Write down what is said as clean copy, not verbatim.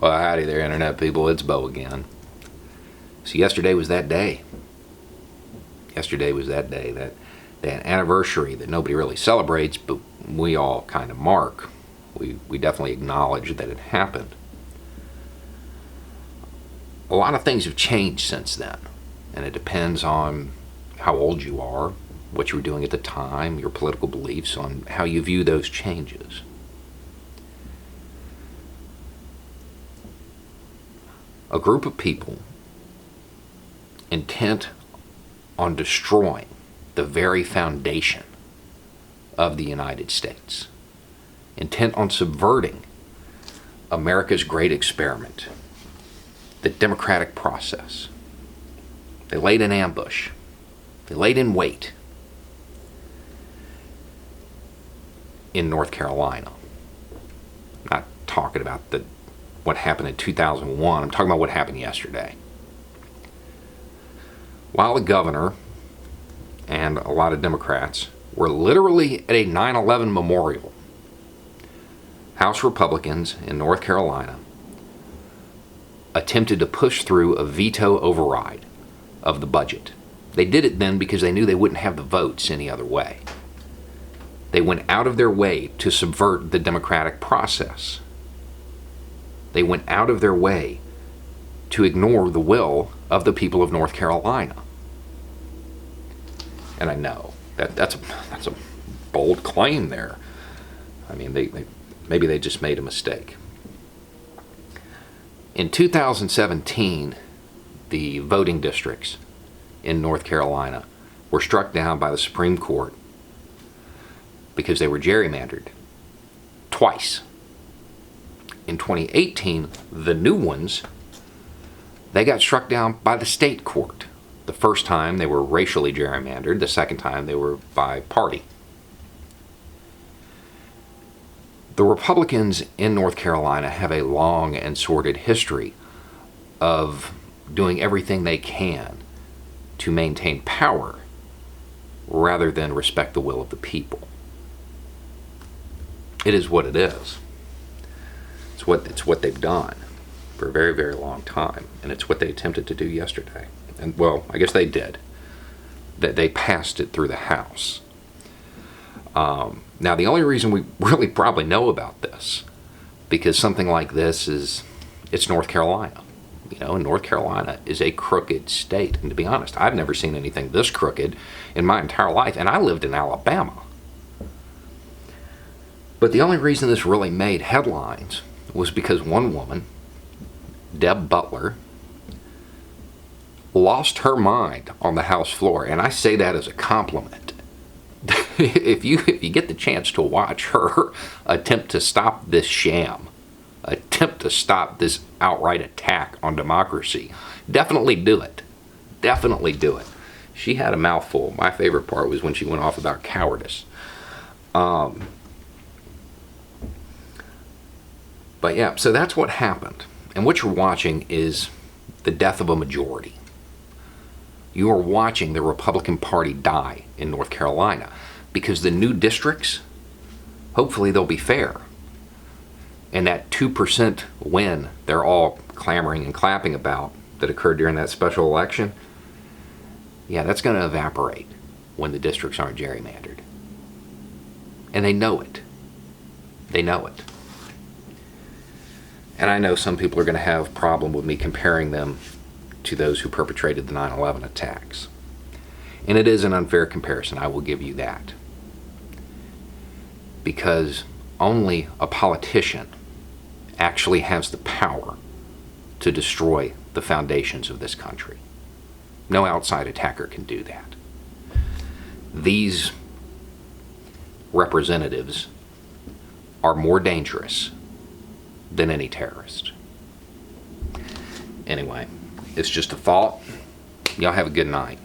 Well, howdy there, Internet people. It's Bo again. So yesterday was that day. Yesterday was that day, that anniversary that nobody really celebrates, but we all kind of mark. We definitely acknowledge that it happened. A lot of things have changed since then, and it depends on how old you are, what you were doing at the time, your political beliefs, on how you view those changes. A group of people intent on destroying the very foundation of the United States, intent on subverting America's great experiment, the democratic process. They laid an ambush. They laid in wait in North Carolina. I'm not talking about what happened in 2001. I'm talking about what happened yesterday. While the governor and a lot of Democrats were literally at a 9/11 memorial, House Republicans in North Carolina attempted to push through a veto override of the budget. They did it then because they knew they wouldn't have the votes any other way. They went out of their way to subvert the democratic process. They went out of their way to ignore the will of the people of North Carolina. And I know that's a bold claim there. I mean, maybe they just made a mistake. In 2017, the voting districts in North Carolina were struck down by the Supreme Court because they were gerrymandered twice. In 2018, the new ones, they got struck down by the state court. The first time they were racially gerrymandered, the second time they were by party. The Republicans in North Carolina have a long and sordid history of doing everything they can to maintain power rather than respect the will of the people. It is what it is. It's what they've done for a very, very long time, and it's what they attempted to do yesterday. And, well, I guess they did. They passed it through the House. Now, the only reason we really probably know about this, because something like this it's North Carolina. You know, and North Carolina is a crooked state. And to be honest, I've never seen anything this crooked in my entire life, and I lived in Alabama. But the only reason this really made headlines was because one woman, Deb Butler, lost her mind on the House floor, and I say that as a compliment. If you get the chance to watch her attempt to stop this sham, attempt to stop this outright attack on democracy, definitely do it. Definitely do it. She had a mouthful. My favorite part was when she went off about cowardice. But yeah, so that's what happened. And what you're watching is the death of a majority. You are watching the Republican Party die in North Carolina because the new districts, hopefully they'll be fair. And that 2% win they're all clamoring and clapping about that occurred during that special election, yeah, that's going to evaporate when the districts aren't gerrymandered. And they know it. They know it. And I know some people are going to have a problem with me comparing them to those who perpetrated the 9/11 attacks. And it is an unfair comparison, I will give you that. Because only a politician actually has the power to destroy the foundations of this country. No outside attacker can do that. These representatives are more dangerous than any terrorist. Anyway, it's just a thought. Y'all have a good night.